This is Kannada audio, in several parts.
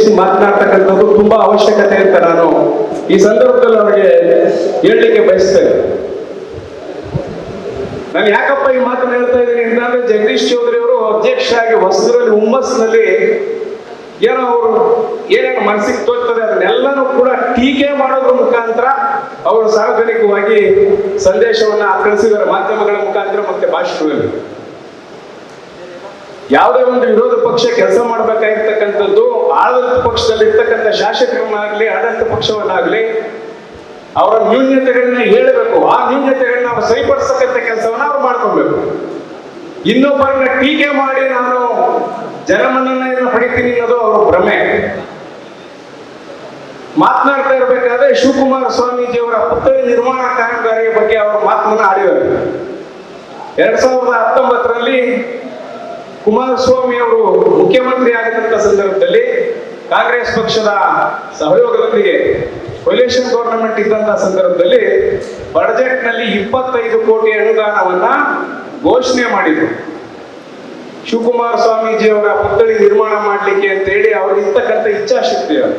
ಉದ್ದೇಶಿಸಿ ಮಾತನಾಡ್ತಕ್ಕಂಥದ್ದು ತುಂಬಾ ಅವಶ್ಯಕತೆ ಅಂತ ನಾನು ಈ ಸಂದರ್ಭದಲ್ಲಿ ಅವರಿಗೆ ಹೇಳಲಿಕ್ಕೆ ಬಯಸ್ತೇನೆ. ನಾನು ಯಾಕಪ್ಪ ಈ ಮಾತನ್ನು ಹೇಳ್ತಾ ಇದ್ದೀನಿ ಅಂತಂದ್ರೆ, ಜಗದೀಶ್ ಚೌಧರಿ ಅವರು ಅಧ್ಯಕ್ಷರಾಗಿ ಹೊಸದರಲ್ಲಿ ಹುಮ್ಮಸ್ಸಿನಲ್ಲಿ ಏನೋ ಅವರು ಏನೇನು ಮನಸ್ಸಿಗೆ ತೋರ್ತದೆ ಅದನ್ನೆಲ್ಲನೂ ಕೂಡ ಟೀಕೆ ಮಾಡೋದ್ರ ಮುಖಾಂತರ ಅವರು ಸಾರ್ವಜನಿಕವಾಗಿ ಸಂದೇಶವನ್ನ ಕಳಿಸಿದ್ದಾರೆ, ಮಾಧ್ಯಮಗಳ ಮುಖಾಂತರ ಮತ್ತೆ ಭಾಷಣದಲ್ಲಿ. ಯಾವುದೇ ಒಂದು ವಿರೋಧ ಪಕ್ಷ ಕೆಲಸ ಮಾಡಬೇಕಾಗಿರ್ತಕ್ಕಂಥದ್ದು ಆಡಳಿತ ಪಕ್ಷದಲ್ಲಿ ಇರ್ತಕ್ಕಂಥ ಶಾಸಕರನ್ನಾಗ್ಲಿ ಆಡಳಿತ ಪಕ್ಷವನ್ನಾಗ್ಲಿ ಅವರ ನ್ಯೂನ್ಯತೆಗಳನ್ನ ಹೇಳಬೇಕು, ಆ ನ್ಯೂನ್ಯತೆಗಳನ್ನ ಅವ್ರು ಸರಿಪಡಿಸತಕ್ಕಂಥ ಕೆಲಸವನ್ನ ಅವ್ರು ಮಾಡ್ಕೊಬೇಕು. ಇನ್ನೊಬ್ಬರನ್ನ ಟೀಕೆ ಮಾಡಿ ನಾನು ಜನಮನ್ನಣೆಯನ್ನು ಪಡಿತೀನಿ ಅನ್ನೋದು ಅವರ ಭ್ರಮೆ. ಮಾತನಾಡ್ತಾ ಇರಬೇಕಾದ್ರೆ ಶಿವಕುಮಾರ ಸ್ವಾಮೀಜಿಯವರ ಪುತ್ಥಳಿ ನಿರ್ಮಾಣ ಕಾಮಗಾರಿಯ ಬಗ್ಗೆ ಅವರು ಮಾತನ್ನ ಆಡಿದರು. 2019ರಲ್ಲಿ ಕುಮಾರಸ್ವಾಮಿ ಅವರು ಮುಖ್ಯಮಂತ್ರಿ ಆಗಿದ್ದಂಥ ಸಂದರ್ಭದಲ್ಲಿ ಕಾಂಗ್ರೆಸ್ ಪಕ್ಷದ ಸಹಯೋಗದೊಂದಿಗೆ ಕೊಲಿಷನ್ ಗವರ್ನಮೆಂಟ್ ಇದ್ದಂತ ಸಂದರ್ಭದಲ್ಲಿ ಬಜೆಟ್ ನಲ್ಲಿ 25 ಕೋಟಿ ಅನುದಾನವನ್ನ ಘೋಷಣೆ ಮಾಡಿದ್ರು. ಶಿವಕುಮಾರ ಸ್ವಾಮೀಜಿಯವರ ಪುತ್ಥಳಿ ನಿರ್ಮಾಣ ಮಾಡಲಿಕ್ಕೆ ಅಂತ ಹೇಳಿ ಅವ್ರಿಗೆ ಇರ್ತಕ್ಕಂಥ ಇಚ್ಛಾಶಕ್ತಿ ಅದು.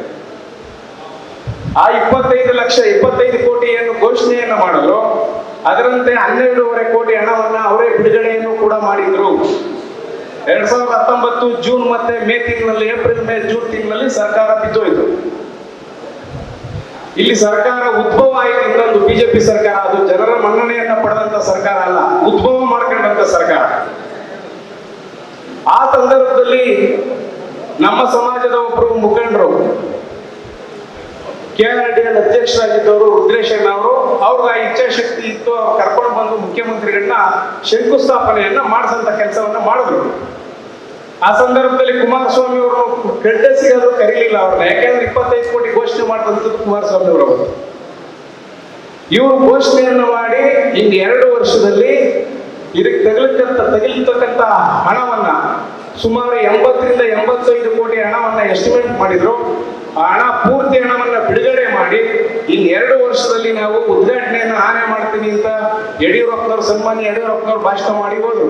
ಆ 25 ಕೋಟಿಯನ್ನು ಘೋಷಣೆಯನ್ನ ಮಾಡಲು ಅದರಂತೆ 12.5 ಕೋಟಿ ಹಣವನ್ನ ಅವರೇ ಬಿಡುಗಡೆಯನ್ನು ಕೂಡ ಮಾಡಿದ್ರು. 2019 ಜೂನ್ ಮತ್ತೆ ಮೇ ತಿಂಗಳಲ್ಲಿ, ಏಪ್ರಿಲ್ ಮೇ ಜೂನ್ ತಿಂಗಳಲ್ಲಿ ಸರ್ಕಾರ ಬಿದ್ದೋಯ್ತು. ಇಲ್ಲಿ ಸರ್ಕಾರ ಉದ್ಭವ ಆಯಿತು, ಇನ್ನೊಂದು ಬಿಜೆಪಿ ಸರ್ಕಾರ. ಅದು ಜನರ ಮನ್ನಣೆಯನ್ನ ಪಡೆದಂತ ಸರ್ಕಾರ ಅಲ್ಲ, ಉದ್ಭವ ಮಾಡ್ಕೊಂಡಂತ ಸರ್ಕಾರ. ಆ ಸಂದರ್ಭದಲ್ಲಿ ನಮ್ಮ ಸಮಾಜದ ಒಬ್ಬರು ಮುಖಂಡರು, KRDL ಅಧ್ಯಕ್ಷರಾಗಿದ್ದವರು ರುದ್ರೇಶಣ್ಣ ಅವರು, ಅವ್ರಿಗೆ ಆ ಇಚ್ಛಾಶಕ್ತಿ ಇತ್ತು, ಅವ್ರು ಕರ್ಕೊಂಡು ಬಂದು ಮುಖ್ಯಮಂತ್ರಿಗಳನ್ನ ಶಂಕುಸ್ಥಾಪನೆಯನ್ನ ಮಾಡಿಸಂತ ಕೆಲಸವನ್ನ ಮಾಡಿದ್ರು. ಆ ಸಂದರ್ಭದಲ್ಲಿ ಕುಮಾರಸ್ವಾಮಿ ಅವರು ಕೆಡ್ಡೆಸಿಗಾದ್ರು ಕರೀಲಿಲ್ಲ ಅವ್ರನ್ನ, ಯಾಕೆಂದ್ರೆ 25 ಕೋಟಿ ಘೋಷಣೆ ಮಾಡಿದಂಥದ್ದು ಕುಮಾರಸ್ವಾಮಿ ಅವರು. ಇವರು ಘೋಷಣೆಯನ್ನು ಮಾಡಿ ಇನ್ನು 2 ವರ್ಷದಲ್ಲಿ ಇದಕ್ಕೆ ತಗಿಲ್ತಕ್ಕಂಥ ಹಣವನ್ನ ಸುಮಾರು 80ರಿಂದ 85 ಕೋಟಿ ಹಣವನ್ನ ಎಸ್ಟಿಮೇಟ್ ಮಾಡಿದ್ರು. ಆ ಹಣ ಪೂರ್ತಿ ಹಣವನ್ನ ಬಿಡುಗಡೆ ಮಾಡಿ ಇನ್ನು 2 ವರ್ಷದಲ್ಲಿ ನಾವು ಉದ್ಘಾಟನೆಯನ್ನ ನಾನೇ ಮಾಡ್ತೀನಿ ಅಂತ ಯಡಿಯೂರಪ್ಪನವರು, ಸನ್ಮಾನ್ಯ ಯಡಿಯೂರಪ್ಪನವರು ಭಾಷಣ ಮಾಡಿ ಹೋದ್ರು.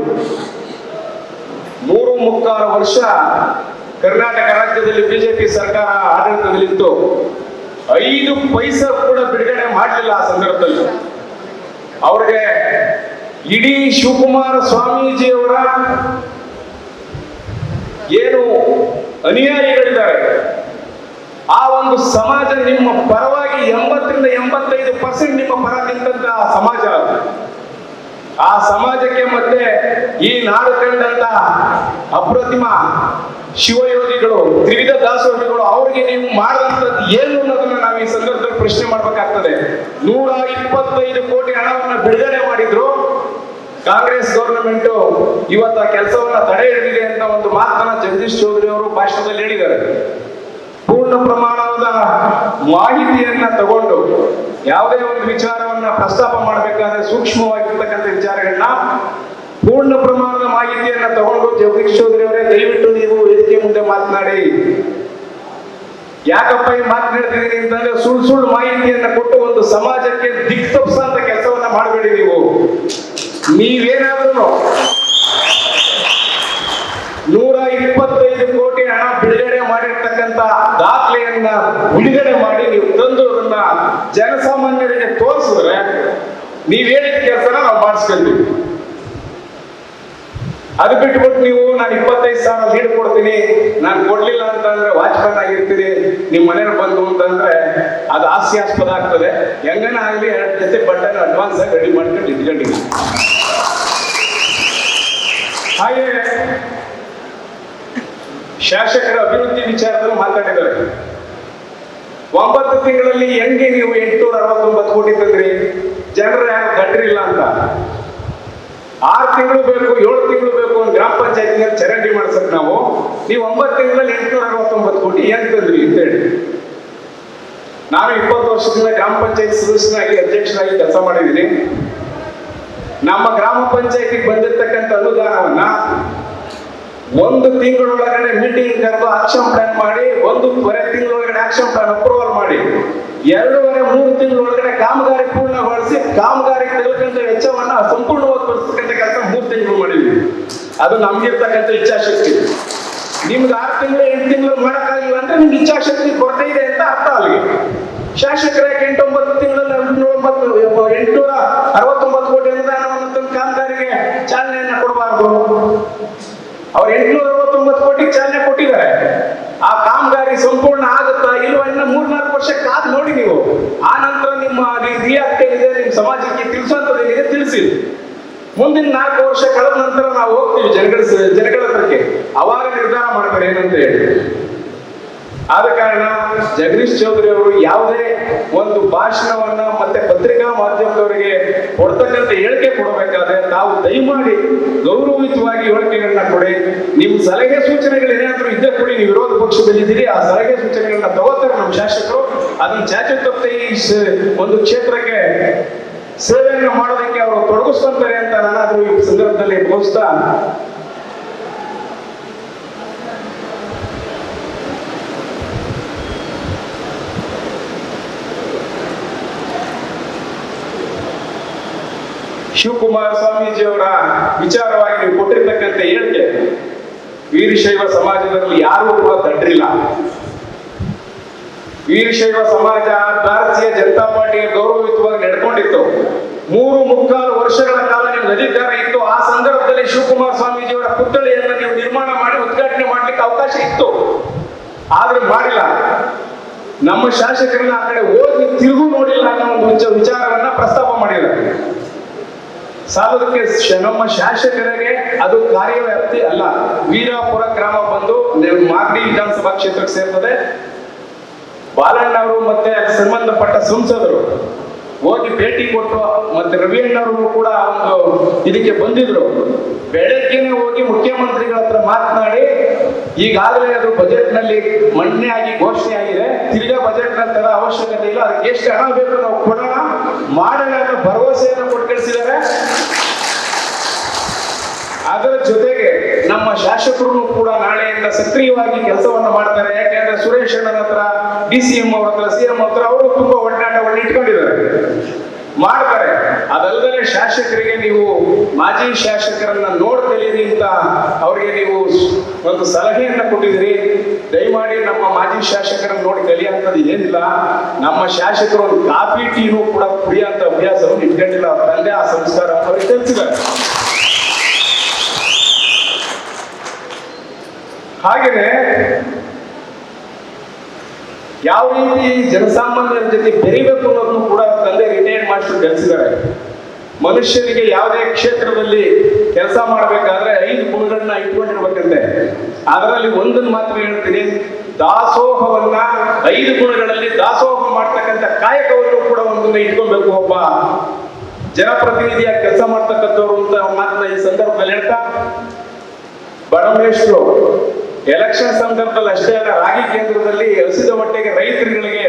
3.25 ವರ್ಷ ಕರ್ನಾಟಕ ರಾಜ್ಯದಲ್ಲಿ ಬಿಜೆಪಿ ಸರ್ಕಾರ ಆಡಳಿತದಲ್ಲಿತ್ತು. 5 ಪೈಸೆ ಕೂಡ ಬಿಡುಗಡೆ ಮಾಡಲಿಲ್ಲ ಆ ಸಂದರ್ಭದಲ್ಲಿ. ಅವ್ರಿಗೆ ಇಡೀ ಶಿವಕುಮಾರ ಸ್ವಾಮೀಜಿಯವರ ಏನು ಅನುಯಾಯಿಗಳಿದ್ದಾರೆ, ಆ ಒಂದು ಸಮಾಜ ನಿಮ್ಮ ಪರವಾಗಿ 80ರಿಂದ 85% ನಿಮ್ಮ ಪರ ನಿಂತ ಸಮಾಜ. ಆ ಸಮಾಜಕ್ಕೆ ಮತ್ತೆ ಈ ನಾಡು ಕಂಡಂತ ಅಪ್ರತಿಮ ಶಿವಯೋಗಿಗಳು, ತ್ರಿವಿಧ ದಾಸೋಹಿಗಳು, ಅವ್ರಿಗೆ ನೀವು ಮಾಡಿದಂಥದ್ದು ಏನು ಅನ್ನೋದನ್ನ ನಾವು ಈ ಸಂದರ್ಭದಲ್ಲಿ ಪ್ರಶ್ನೆ ಮಾಡ್ಬೇಕಾಗ್ತದೆ. 125 ಕೋಟಿ ಹಣವನ್ನ ಬಿಡುಗಡೆ ಮಾಡಿದ್ರು. ಕಾಂಗ್ರೆಸ್ ಗವರ್ನಮೆಂಟ್ ಇವತ್ತು ಆ ಕೆಲಸವನ್ನ ತಡೆ ಹಿಡಿದಿದೆ ಅಂತ ಒಂದು ಮಾತನ್ನ ಜಗದೀಶ್ ಚೌಧರಿ ಅವರು ಭಾಷಣದಲ್ಲಿ ಹೇಳಿದ್ದಾರೆ. ಪೂರ್ಣ ಪ್ರಮಾಣದ ಮಾಹಿತಿಯನ್ನ ತಗೊಂಡು ಯಾವುದೇ ಒಂದು ವಿಚಾರವನ್ನ ಪ್ರಸ್ತಾಪ ಮಾಡಬೇಕಾದ್ರೆ ಸೂಕ್ಷ್ಮವಾಗಿರ್ತಕ್ಕಂಥ ವಿಚಾರಗಳನ್ನ, ಪೂರ್ಣ ಪ್ರಮಾಣದ ಮಾಹಿತಿಯನ್ನ ತಗೊಂಡು ಜಗದೀಶ್ ಚೌಧರಿ ಅವರೇ ದಯವಿಟ್ಟು ನೀವು ವೇದಿಕೆ ಮುಂದೆ ಮಾತನಾಡಿ. ಯಾಕಪ್ಪ ಈ ಮಾತನಾಡ್ತಿದ್ದೀನಿ ಅಂತಂದ್ರೆ, ಸುಳ್ಳು ಮಾಹಿತಿಯನ್ನ ಕೊಟ್ಟು ಒಂದು ಸಮಾಜಕ್ಕೆ ದಿಕ್ ತಪ್ಪಿಸಂತ ಕೆಲಸವನ್ನ ಮಾಡಬೇಡಿ. ನೀವೇನಾದ್ರೂ 125 ಕೋಟಿ ಹಣ ಬಿಡುಗಡೆ ಮಾಡಿರ್ತಕ್ಕಂಥ ದಾಖಲೆಯನ್ನ ಬಿಡುಗಡೆ ಮಾಡಿ ನೀವು ತಂದು ಅದನ್ನ ಜನಸಾಮಾನ್ಯರಿಗೆ ತೋರಿಸಿದ್ರೆ ನೀವ್ ಹೇಳಿದ ಕೆಲಸನ ನಾವು ಮಾಡಿಸ್ಕೊಂತೀವಿ. ಅದು ಬಿಟ್ಬಿಟ್ಟು ನೀವು ನಾನು 25,000 ಲೀಡ್ ಕೊಡ್ತೀನಿ, ನಾನು ಕೊಡ್ಲಿಲ್ಲ ಅಂತಂದ್ರೆ ವಾಚ್ಮನ್ ಆಗಿರ್ತೀರಿ, ನಿಮ್ ಮನೇಲಿ ಬಂದು ಅಂತಂದ್ರೆ ಅದು ಹಾಸ್ಯಾಸ್ಪದ ಆಗ್ತದೆ. ಹೆಂಗನ ಆಗ್ಲಿ 2 ಜೊತೆ ಬಟ್ಟೆನ ಅಡ್ವಾನ್ಸ್ ಆಗಿ ರೆಡಿ ಮಾಡ್ಕೊಂಡು ಇಟ್ಕೊಂಡಿದ್ದೀನಿ. ಹಾಗೆ ಶಾಸಕರ ಅಭಿವೃದ್ಧಿ ವಿಚಾರದಲ್ಲಿ ಮಾತಾಡಿದ್ದಾರೆ. 9 ತಿಂಗಳಲ್ಲಿ ಹೆಂಗೆ ನೀವು 869 ಕೋಟಿ ತಂದ್ರಿ? ಜನರು ಯಾರು ಗಟ್ರಿಲ್ಲ ಅಂತ. 6 ತಿಂಗಳು ಬೇಕು, 7 ತಿಂಗಳು ಬೇಕು ಒಂದು ಗ್ರಾಮ ಪಂಚಾಯತ್ ಚರಂಡಿ ಮಾಡ್ಸಕ್ ನಾವು. ನೀವು 9 ತಿಂಗಳಲ್ಲಿ 869 ಕೋಟಿ ಏನ್ ತಂದ್ರಿ ಅಂತ ಹೇಳಿ. ನಾನು 20 ವರ್ಷದಿಂದ ಗ್ರಾಮ ಪಂಚಾಯತ್ ಸದಸ್ಯನಾಗಿ, ಅಧ್ಯಕ್ಷರಾಗಿ ಕೆಲಸ ಮಾಡಿದ್ದೀನಿ. ನಮ್ಮ ಗ್ರಾಮ ಪಂಚಾಯತಿಗೆ ಬಂದಿರ್ತಕ್ಕಂಥ ಅನುದಾನವನ್ನ 1 ತಿಂಗಳೊಳಗಡೆ ಮೀಟಿಂಗ್ ಕರೆದು ಆಕ್ಷನ್ ಪ್ಲಾನ್ ಮಾಡಿ, 1.5 ತಿಂಗಳೊಳಗಡೆ ಆಕ್ಷನ್ ಪ್ಲಾನ್ ಅಪ್ರೂವಲ್ ಮಾಡಿ, 2.5-3 ತಿಂಗಳೊಳಗಡೆ ಕಾಮಗಾರಿ ಪೂರ್ಣಗೊಳಿಸಿ, ಕಾಮಗಾರಿ ತೆಗೆದುಕೊಂಡ ವೆಚ್ಚವನ್ನ ಸಂಪೂರ್ಣವಾಗಿ ತೋರಿಸ್ತಕ್ಕಂಥ ಕೆಲಸ 3 ತಿಂಗಳು ಮಾಡಿದ್ವಿ. ಅದು ನಮ್ಗಿರ್ತಕ್ಕಂಥ ಇಚ್ಛಾಶಕ್ತಿ. ನಿಮ್ಗೆ 6 ತಿಂಗಳು 8 ತಿಂಗಳು ಮಾಡೋಕ್ಕಾಗಿಲ್ಲ ಅಂದ್ರೆ ನಿಮ್ಗೆ ಇಚ್ಛಾಶಕ್ತಿ ಕೊರತೆ ಇದೆ ಅಂತ ಅರ್ಥ ಅಲ್ಲಿಗೆ. ಶಾಸಕರಾಗಿ 8-9 ತಿಂಗಳಲ್ಲಿ 869 ಕೋಟಿ ಅನುದಾನವನ್ನು ತಂದು ಕಾಮಗಾರಿಗೆ ಚಾಲನೆಯನ್ನ ಕೊಡಬಾರ್ದು. ಅವ್ರು 869 ಕೋಟಿ ಚಾಲನೆ ಕೊಟ್ಟಿದ್ದಾರೆ. ಆ ಕಾಮಗಾರಿ ಸಂಪೂರ್ಣ ಆಗುತ್ತಾ ಇಲ್ವಾ ಇನ್ನ 3-4 ವರ್ಷ ಕಾದು ನೋಡಿ ನೀವು. ಆ ನಂತರ ನಿಮ್ಮ ರಿಯಾಕ್ಟ್ ಏನಿದೆ ನಿಮ್ಮ ಸಮಾಜಕ್ಕೆ ತಿಳಿಸುವಂತದ್ದೇನಿದೆ ತಿಳಿಸಿ. ಮುಂದಿನ 4 ವರ್ಷ ಕಳೆದ ನಂತರ ನಾವು ಹೋಗ್ತೀವಿ ಜನಗಳ ಹತ್ರಕ್ಕೆ, ಅವಾಗ ನಿರ್ಧಾರ ಮಾಡ್ತಾರೆ ಏನಂತ ಹೇಳಿ. ಆದ ಕಾರಣ ಜಗದೀಶ್ ಚೌಧರಿ ಅವರು ಯಾವುದೇ ಒಂದು ಭಾಷಣವನ್ನ ಮತ್ತೆ ಪತ್ರಿಕಾ ಮಾಧ್ಯಮದವರಿಗೆ ಕೊಡ್ತಕ್ಕಂಥ ಹೇಳಿಕೆ ಕೊಡಬೇಕಾದ್ರೆ ತಾವು ದಯಮಾಡಿ ಗೌರವಯುತವಾಗಿ ಹೇಳಿಕೆಗಳನ್ನ ಕೊಡಿ. ನಿಮ್ ಸಲಹೆ ಸೂಚನೆಗಳು ಏನಾದ್ರೂ ಇದ್ದೇ ಕೊಡಿ. ನೀವು ವಿರೋಧ ಪಕ್ಷದಲ್ಲಿದ್ದೀರಿ, ಆ ಸಲಹೆ ಸೂಚನೆಗಳನ್ನ ತಗೋತಾರೆ ನಮ್ಮ ಶಾಸಕರು. ಅದನ್ನ ಚಾಚು ತಪ್ಪದೆ ಈ ಒಂದು ಕ್ಷೇತ್ರಕ್ಕೆ ಸೇವೆಯನ್ನು ಮಾಡೋದಕ್ಕೆ ಅವರು ತೊಡಗಿಸ್ಕೊಂತಾರೆ ಅಂತ ನಾನಾದ್ರೂ ಈ ಸಂದರ್ಭದಲ್ಲಿ ಘೋಷಿಸ್ತಾ ಶಿವಕುಮಾರ ಸ್ವಾಮೀಜಿಯವರ ವಿಚಾರವಾಗಿ ನೀವು ಕೊಟ್ಟಿರ್ತಕ್ಕಂಥ ಹೇಳಿಕೆ, ವೀರಶೈವ ಸಮಾಜದಲ್ಲಿ ಯಾರೂ ಕೂಡ ದಡ್ರಿಲ್ಲ. ವೀರಶೈವ ಸಮಾಜ ಭಾರತೀಯ ಜನತಾ ಪಾರ್ಟಿಗೆ ಗೌರವಯುತವಾಗಿ ನಡ್ಕೊಂಡಿತ್ತು. 3.25 ವರ್ಷಗಳ ಕಾಲ ನಿಮ್ಗೆ ಅಧಿಕಾರ ಇತ್ತು. ಆ ಸಂದರ್ಭದಲ್ಲಿ ಶಿವಕುಮಾರ ಸ್ವಾಮೀಜಿಯವರ ಪುತ್ಥಳಿಯನ್ನ ನೀವು ನಿರ್ಮಾಣ ಮಾಡಿ ಉದ್ಘಾಟನೆ ಮಾಡ್ಲಿಕ್ಕೆ ಅವಕಾಶ ಇತ್ತು, ಆದ್ರೆ ಮಾಡಿಲ್ಲ. ನಮ್ಮ ಶಾಸಕರನ್ನ ಆ ಕಡೆ ಹೋಗಿ ತಿರುಗು ನೋಡಿಲ್ಲ ಅನ್ನೋ ಒಂದು ವಿಚಾರವನ್ನ ಪ್ರಸ್ತಾಪ ಮಾಡಿದ್ದಾರೆ. ಸಾಲದಕ್ಕೆ ನಮ್ಮ ಶಾಸಕರಿಗೆ ಅದು ಕಾರ್ಯವ್ಯಾಪ್ತಿ ಅಲ್ಲ. ವೀರಾಪುರ ಗ್ರಾಮ ಬಂದು ಮಾಗಡಿ ವಿಧಾನಸಭಾ ಕ್ಷೇತ್ರಕ್ಕೆ ಸೇರ್ತದೆ. ಬಾಲಣ್ಣ ಅವರು ಮತ್ತೆ ಸಂಬಂಧಪಟ್ಟ ಸಂಸದರು ಹೋಗಿ ಭೇಟಿ ಕೊಟ್ಟು ಮತ್ತೆ ರವಿಯಣ್ಣವರು ಕೂಡ ಒಂದು ಇದಕ್ಕೆ ಬಂದಿದ್ರು. ಬೆಳಗ್ಗೆನೆ ಹೋಗಿ ಮುಖ್ಯಮಂತ್ರಿಗಳ ಹತ್ರ ಮಾತನಾಡಿ ಈಗಾಗಲೇ ಅದು ಬಜೆಟ್ ನಲ್ಲಿ ಮಂಡನೆ ಆಗಿ ಘೋಷಣೆ ಆಗಿದೆ, ತಿರ್ಗಾ ಬಜೆಟ್ ತರ ಅವಶ್ಯಕತೆ ಇಲ್ಲ, ಅದಕ್ಕೆ ಎಷ್ಟು ಹಣ ಬೇಕು ನಾವು ಕೊಡೋಣ ಮಾಡೋಣ ಅನ್ನೋ ಭರವಸೆಯನ್ನು ಕೊಟ್ಟು ಕಳಿಸಿದ್ದಾರೆ. ಅದರ ಜೊತೆಗೆ ನಮ್ಮ ಶಾಸಕರು ಕೂಡ ನಾಳೆಯಿಂದ ಸಕ್ರಿಯವಾಗಿ ಕೆಲಸವನ್ನ ಮಾಡ್ತಾರೆ. ಯಾಕೆಂದ್ರೆ ಸುರೇಶ್ ಅಣ್ಣನ ಹತ್ರ, DCM ಅವ್ರ ಹತ್ರ, CM ಹತ್ರ ಅವರು ತುಂಬಾ ಒಡನಾಟವನ್ನು ಇಟ್ಕೊಂಡಿದ್ದಾರೆ, ಮಾಡ್ತಾರೆ. ಅದಲ್ಲದೆ ಶಾಸಕರಿಗೆ ನೀವು ಮಾಜಿ ಶಾಸಕರನ್ನ ಕಲೀರಿ ಅಂತ ಅವರಿಗೆ ನೀವು ಒಂದು ಸಲಹೆಯನ್ನ ಕೊಟ್ಟಿದ್ದೀರಿ. ದಯಮಾಡಿ ನಮ್ಮ ಮಾಜಿ ಶಾಸಕರನ್ನ ನೋಡಿ ಕಲಿಯುವಂಥದ್ದು ಏನಿಲ್ಲ. ನಮ್ಮ ಶಾಸಕರು ಒಂದು ಕಾಫಿ ಟೀನು ಕೂಡ ಕುಡಿಯುವಂತ ಅಭ್ಯಾಸವನ್ನು ಇಟ್ಕೊಂಡಿಲ್ಲ. ಅವ್ರ ತಂದೆ ಆ ಸಂಸ್ಕಾರ ಅವ್ರಿಗೆ ತಿಳಿಸಿದ್ದಾರೆ. ಹಾಗೆಯೇ ಯಾವ ರೀತಿ ಜನಸಾಮಾನ್ಯರ ಜೊತೆ ಬೆರಿಬೇಕು ಅನ್ನೋದನ್ನು ಕೂಡ ತಂದೆ ರಿಟೈರ್ಡ್ ಮಾಸ್ಟರ್ ಕಲಿಸಿದ್ದಾರೆ. ಮನುಷ್ಯರಿಗೆ ಯಾವುದೇ ಕ್ಷೇತ್ರದಲ್ಲಿ ಕೆಲಸ ಮಾಡಬೇಕಾದ್ರೆ 5 ಗುಣಗಳನ್ನ ಇಟ್ಕೊಂಡಿರ್ಬೇಕಂತೆ. ಅದರಲ್ಲಿ ಒಂದನ್ನು ಮಾತ್ರ ಹೇಳ್ತೀನಿ, ದಾಸೋಹವನ್ನ 5 ಗುಣಗಳಲ್ಲಿ ದಾಸೋಹ ಮಾಡ್ತಕ್ಕಂಥ ಕಾಯಕವನ್ನು ಕೂಡ ಒಂದನ್ನ ಇಟ್ಕೊಳ್ಬೇಕು. ಒಬ್ಬ ಜನಪ್ರತಿನಿಧಿಯಾಗಿ ಕೆಲಸ ಮಾಡ್ತಕ್ಕಂಥವ್ರು ಅಂತ ಮಾತನ್ನ ಈ ಸಂದರ್ಭದಲ್ಲಿ ಹೇಳ್ತಾ, ಬಡಮೇಶ್ವರು ಎಲೆಕ್ಷನ್ ಸಂದರ್ಭದಲ್ಲಿ ಅಷ್ಟೇ ಅಲ್ಲ, ರಾಗಿ ಕೇಂದ್ರದಲ್ಲಿ ಹಸಿದ ಹೊಟ್ಟೆಗೆ ರೈತರುಗಳಿಗೆ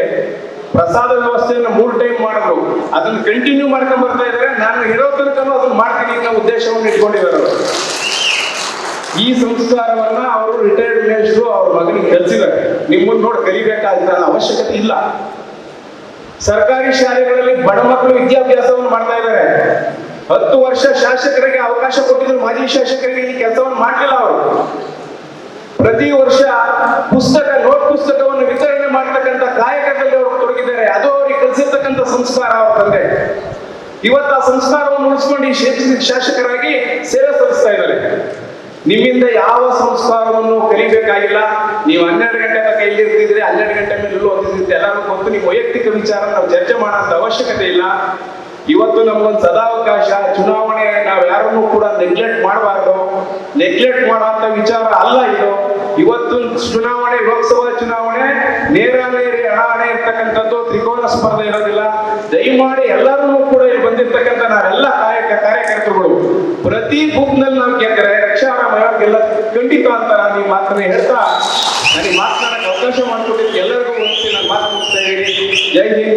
ಪ್ರಸಾದ ವ್ಯವಸ್ಥೆಯನ್ನು 3 ಟೈಮ್ ಮಾಡಿದ್ರು. ಅದನ್ನು ಕಂಟಿನ್ಯೂ ಮಾಡ್ಕೊಂಡು ಬರ್ತಾ ಇದ್ದಾರೆ. ನಾನು ಇರೋ ತನಕನೂ ಅದನ್ನ ಮಾಡ್ತೀನಿ ಅನ್ನೋ ಉದ್ದೇಶವನ್ನು ಇಟ್ಕೊಂಡಿದ್ದಾರೆ. ಈ ಸಂಸ್ಕಾರವನ್ನ ಅವರು ರಿಟೈರ್ಡ್ ಮೇಷ್ಟ್ರು ಅವ್ರ ಮಗನಿಗೆ ಕಲಿಸಿದ್ದಾರೆ. ನಿಮ್ಮನ್ನು ನೋಡಿ ಕಲಿಬೇಕಾದ ಅವಶ್ಯಕತೆ ಇಲ್ಲ. ಸರ್ಕಾರಿ ಶಾಲೆಗಳಲ್ಲಿ ಬಡ ಮಕ್ಕಳು ವಿದ್ಯಾಭ್ಯಾಸವನ್ನು ಮಾಡ್ತಾ ಇದ್ದಾರೆ. 10 ವರ್ಷ ಶಾಸಕರಿಗೆ ಅವಕಾಶ ಕೊಟ್ಟಿದ್ರು, ಮಾಜಿ ಶಾಸಕರಿಗೆ ಈ ಕೆಲಸವನ್ನು ಮಾಡಲಿಲ್ಲ. ಅವರು ಪ್ರತಿ ವರ್ಷ ನೋಟ್ ಪುಸ್ತಕವನ್ನು ವಿತರಣೆ ಮಾಡತಕ್ಕಂಥ ಕಾಯಕದಲ್ಲಿ ಅವರು ತೊಡಗಿದ್ದಾರೆ. ಅದು ಅವರಿಗೆ ಕಲಿಸಿರ್ತಕ್ಕಂಥ ಸಂಸ್ಕಾರ ಅವ್ರ ತಂದೆ. ಇವತ್ತು ಆ ಸಂಸ್ಕಾರವನ್ನು ಉಳಿಸ್ಕೊಂಡು ಈ ಶಾಸಕರಾಗಿ ಸೇವೆ ಸಲ್ಲಿಸ್ತಾ ಇದ್ದಾರೆ. ನಿಮ್ಮಿಂದ ಯಾವ ಸಂಸ್ಕಾರವನ್ನು ಕಲಿಬೇಕಾಗಿಲ್ಲ. ನೀವು 12 ಗಂಟೆ ತನಕ ಎಲ್ಲಿರ್ತಿದ್ರೆ 12 ಗಂಟೆ ಮೇಲೆ ಎಲ್ಲೂ ಓದಿದ್ರೆ ಎಲ್ಲರೂ ಗೊತ್ತು. ನಿಮ್ಮ ವೈಯಕ್ತಿಕ ವಿಚಾರ ನಾವು ಚರ್ಚೆ ಮಾಡೋಂಥ ಅವಶ್ಯಕತೆ ಇಲ್ಲ. ಇವತ್ತು ನಮಗೊಂದು ಸದಾವಕಾಶ. ಚುನಾವಣೆ ನಾವು ಯಾರನ್ನೂ ಕೂಡ ನೆಗ್ಲೆಕ್ಟ್ ಮಾಡಬಾರ್ದು. ನೆಗ್ಲೆಕ್ಟ್ ಮಾಡುವಂತ ವಿಚಾರ ಅಲ್ಲ ಇದು. ಇವತ್ತು ಚುನಾವಣೆ, ಲೋಕಸಭಾ ಚುನಾವಣೆ ನೇರಾನೇರಿ ಹಣಾಹಣೆ ಇರ್ತಕ್ಕಂಥದ್ದು, ತ್ರಿಕೋನ ಸ್ಪರ್ಧೆ ಇರೋದಿಲ್ಲ. ದಯಮಾಡಿ ಎಲ್ಲರೂ ಕೂಡ ಇಲ್ಲಿ ಬಂದಿರ್ತಕ್ಕಂಥ ನಾವೆಲ್ಲ ಕಾರ್ಯಕರ್ತರುಗಳು ಪ್ರತಿ ಬೂತ್ ನಲ್ಲಿ ನಾವು ಗೆದ್ದರೆ ರಕ್ಷಾರಾಮಗೆಲ್ಲ ಖಂಡಿತ ಅಂತ ನಾನು ಈ ಮಾತನ್ನ ಹೇಳ್ತಾ ನನಗೆ ಮಾತನಾಡಕ್ಕೆ ಅವಕಾಶ ಮಾಡಿಕೊಟ್ಟಿದ್ದು ಎಲ್ಲರಿಗೂ ನಾನು ಮಾತು ಮುಗಿಸ್ತಾ ಇದ್ದೀನಿ. ಜೈ ಹಿಂದ್.